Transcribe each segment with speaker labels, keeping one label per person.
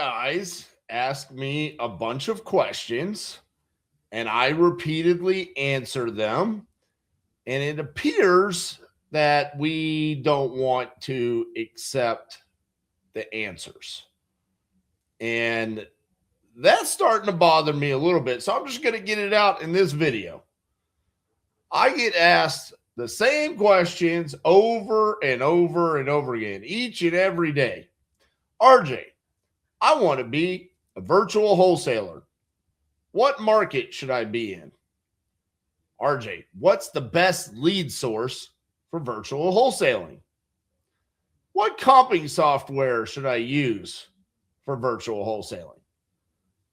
Speaker 1: guys ask me a bunch of questions and I repeatedly answer them. And it appears that we don't want to accept the answers. And that's starting to bother me a little bit. So I'm just going to get it out in this video. I get asked the same questions over and over and over again, each and every day. RJ, I want to be a virtual wholesaler. What market should I be in? RJ, what's the best lead source for virtual wholesaling? What comping software should I use for virtual wholesaling?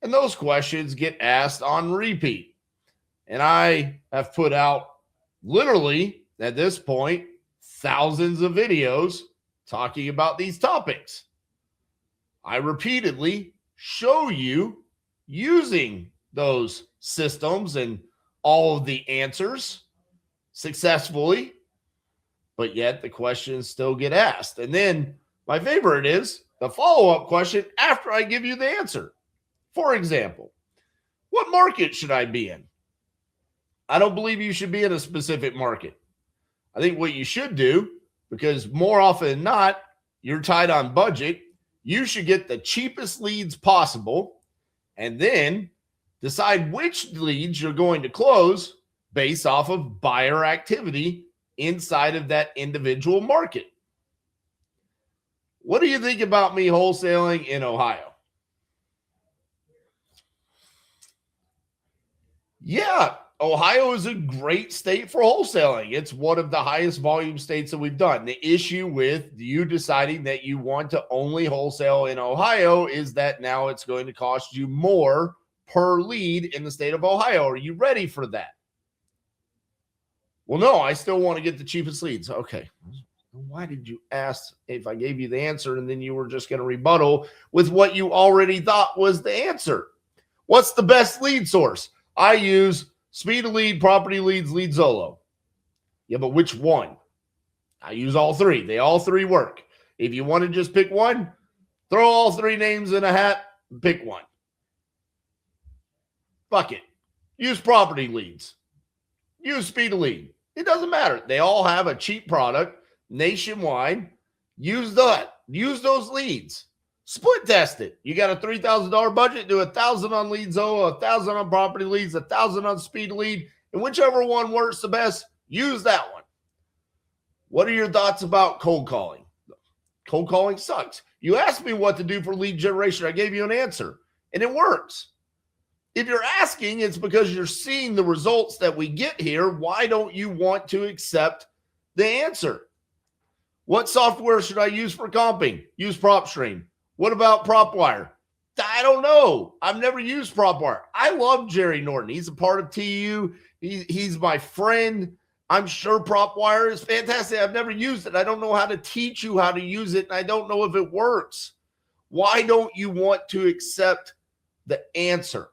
Speaker 1: And those questions get asked on repeat. And I have put out literally at this point thousands of videos talking about these topics. I repeatedly show you using those systems and all of the answers successfully, but yet the questions still get asked. And then my favorite is the follow-up question after I give you the answer. For example, what market should I be in? I don't believe you should be in a specific market. I think what you should do, because more often than not, you're tight on budget, you should get the cheapest leads possible and then decide which leads you're going to close based off of buyer activity inside of that individual market. What do you think about me wholesaling in Ohio? Yeah, Ohio is a great state for wholesaling. It's one of the highest volume states that we've done. The issue with you deciding that you want to only wholesale in Ohio is that now it's going to cost you more per lead in the state of Ohio. Are you ready for that? Well, no, I still want to get the cheapest leads. Okay. Why did you ask if I gave you the answer and then you were just going to rebuttal with what you already thought was the answer? What's the best lead source? I use Speed of Lead, Property Leads, Lead Zolo. Yeah, but which one? I use all three. They all three work. If you want to just pick one, throw all three names in a hat, pick one. Fuck it. Use Property Leads. Use Speed of Lead. It doesn't matter. They all have a cheap product nationwide. Use that. Use those leads. Split test it. You got a $3,000 budget, do 1,000 on Lead Zolo, 1,000 on Property Leads, 1,000 on Speed Lead, and whichever one works the best, use that one. What are your thoughts about cold calling? Cold calling sucks. You asked me what to do for lead generation. I gave you an answer, and it works. If you're asking, it's because you're seeing the results that we get here. Why don't you want to accept the answer? What software should I use for comping? Use PropStream. What about PropWire? I don't know. I've never used PropWire. I love Jerry Norton. He's a part of TU. He's my friend. I'm sure PropWire is fantastic. I've never used it. I don't know how to teach you how to use it, and I don't know if it works. Why don't you want to accept the answer?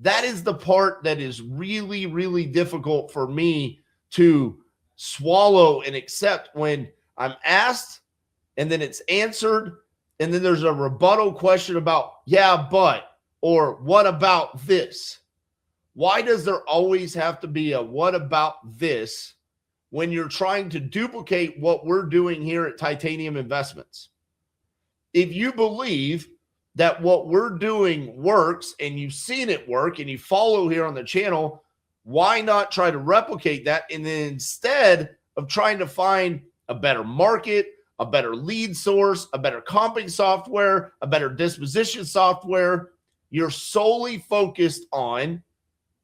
Speaker 1: That is the part that is really, really difficult for me to swallow and accept when I'm asked and then it's answered. And then there's a rebuttal question about, yeah, but, or what about this? Why does there always have to be a what about this when you're trying to duplicate what we're doing here at Titanium Investments? If you believe that what we're doing works and you've seen it work and you follow here on the channel, why not try to replicate that? And then instead of trying to find a better market, a better lead source, a better comping software, a better disposition software, you're solely focused on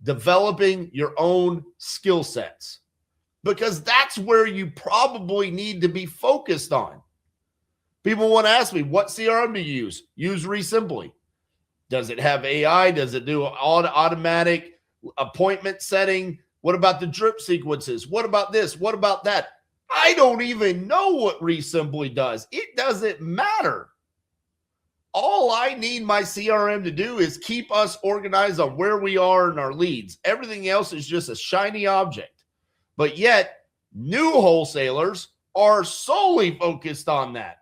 Speaker 1: developing your own skill sets, because that's where you probably need to be focused on. People want to ask me, what CRM do you use? Use Resimply. Does it have AI? Does it do automatic appointment setting? What about the drip sequences? What about this? What about that? I don't even know what Resimply does. It doesn't matter. All I need my CRM to do is keep us organized on where we are in our leads. Everything else is just a shiny object. But yet, new wholesalers are solely focused on that.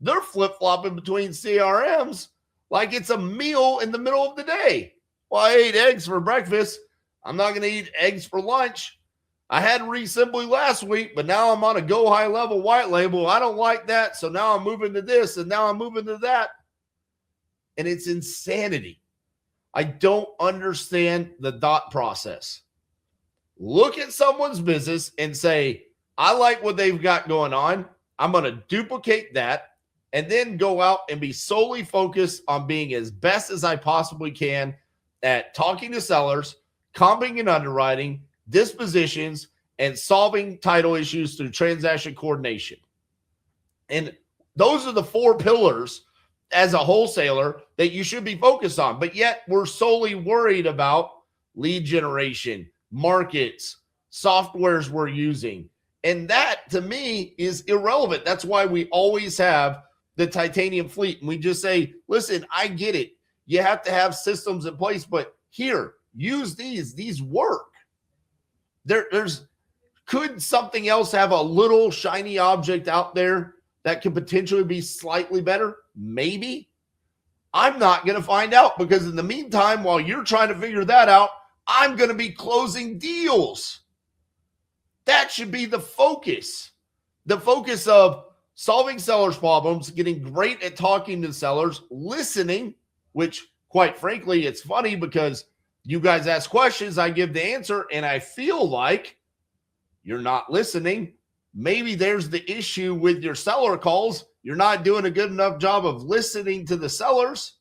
Speaker 1: They're flip-flopping between CRMs like it's a meal in the middle of the day. Well, I ate eggs for breakfast. I'm not going to eat eggs for lunch. I had Reassembly last week, but now I'm on a Go High Level white label. I don't like that, so now I'm moving to this, and now I'm moving to that. And it's insanity. I don't understand the thought process. Look at someone's business and say, I like what they've got going on. I'm going to duplicate that and then go out and be solely focused on being as best as I possibly can at talking to sellers, comping and underwriting, dispositions, and solving title issues through transaction coordination. And those are the 4 pillars as a wholesaler that you should be focused on. But yet we're solely worried about lead generation, markets, softwares we're using. And that, to me, is irrelevant. That's why we always have the titanium fleet. And we just say, listen, I get it. You have to have systems in place, but here, use these. These work. Could something else have a little shiny object out there that could potentially be slightly better? Maybe. I'm not going to find out, because in the meantime, while you're trying to figure that out, I'm going to be closing deals. That should be the focus. The focus of solving sellers' problems, getting great at talking to sellers, listening, which, quite frankly, it's funny because you guys ask questions, I give the answer, and I feel like you're not listening. Maybe there's the issue with your seller calls. You're not doing a good enough job of listening to the sellers.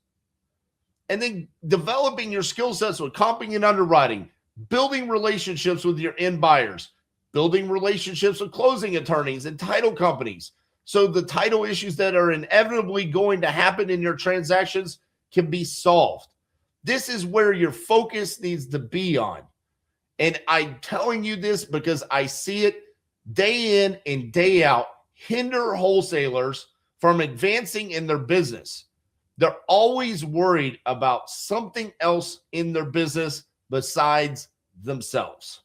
Speaker 1: And then developing your skill sets with comping and underwriting, building relationships with your end buyers, building relationships with closing attorneys and title companies. So the title issues that are inevitably going to happen in your transactions can be solved. This is where your focus needs to be on. And I'm telling you this because I see it day in and day out hinder wholesalers from advancing in their business. They're always worried about something else in their business besides themselves.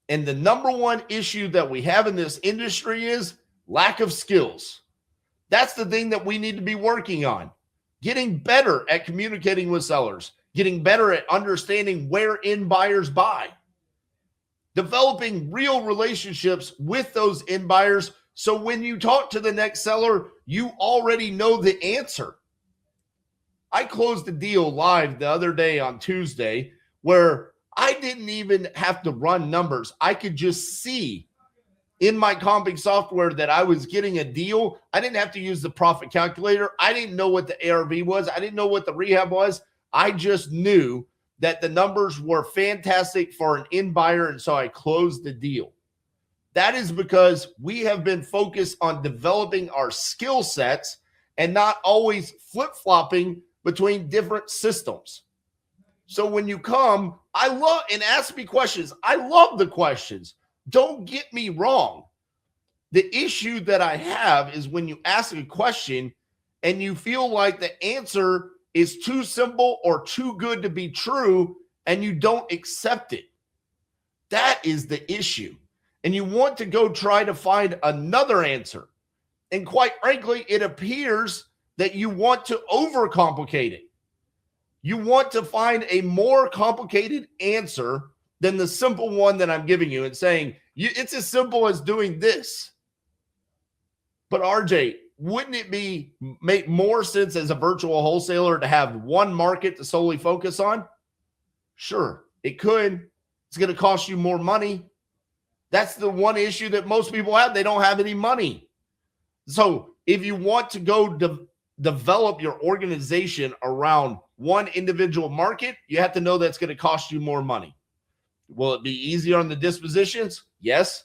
Speaker 1: And the number one issue that we have in this industry is lack of skills. That's the thing that we need to be working on. Getting better at communicating with sellers, getting better at understanding where end buyers buy, developing real relationships with those end buyers. So when you talk to the next seller, you already know the answer. I closed a deal live the other day on Tuesday where I didn't even have to run numbers. I could just see in my comping software that I was getting a deal. I didn't have to use the profit calculator. I didn't know what the ARV was. I didn't know what the rehab was. I just knew that the numbers were fantastic for an end buyer, and so I closed the deal. That is because we have been focused on developing our skill sets and not always flip-flopping between different systems. So when you come, I love and ask me questions. I love the questions. Don't get me wrong. The issue that I have is when you ask a question and you feel like the answer is too simple or too good to be true and you don't accept it. That is the issue. And you want to go try to find another answer. And quite frankly, it appears that you want to overcomplicate it. You want to find a more complicated answer than the simple one that I'm giving you and saying, it's as simple as doing this. But RJ, wouldn't it make more sense as a virtual wholesaler to have one market to solely focus on? Sure, it could. It's going to cost you more money. That's the one issue that most people have. They don't have any money. So if you want to go develop your organization around one individual market, you have to know that's going to cost you more money. Will it be easier on the dispositions? Yes.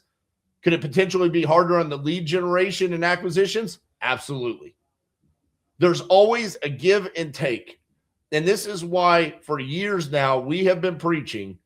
Speaker 1: Could it potentially be harder on the lead generation and acquisitions? Absolutely. There's always a give and take. And this is why for years now, we have been preaching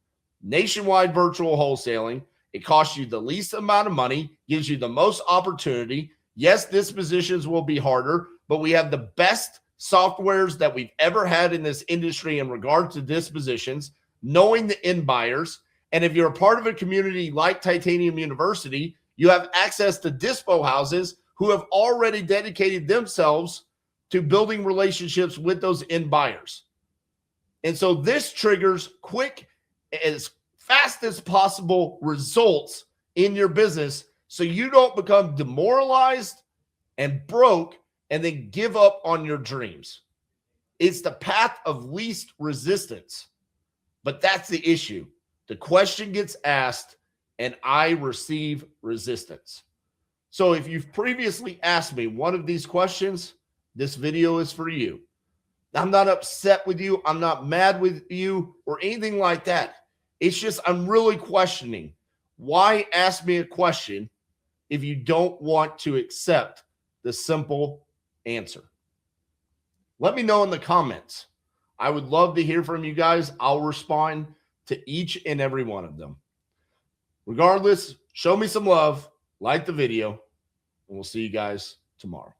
Speaker 1: nationwide virtual wholesaling. It costs you the least amount of money, gives you the most opportunity. Yes, dispositions will be harder, but we have the best softwares that we've ever had in this industry in regard to dispositions, knowing the end buyers. And if you're a part of a community like Titanium University, you have access to dispo houses who have already dedicated themselves to building relationships with those end buyers. And so this triggers quick, as fast as possible results in your business so you don't become demoralized and broke and then give up on your dreams. It's the path of least resistance. But that's the issue. The question gets asked and I receive resistance. So if you've previously asked me one of these questions, this video is for you. I'm not upset with you. I'm not mad with you or anything like that. It's just I'm really questioning. Why ask me a question if you don't want to accept the simple answer? Let me know in the comments. I would love to hear from you guys. I'll respond to each and every one of them. Regardless, show me some love, like the video, and we'll see you guys tomorrow.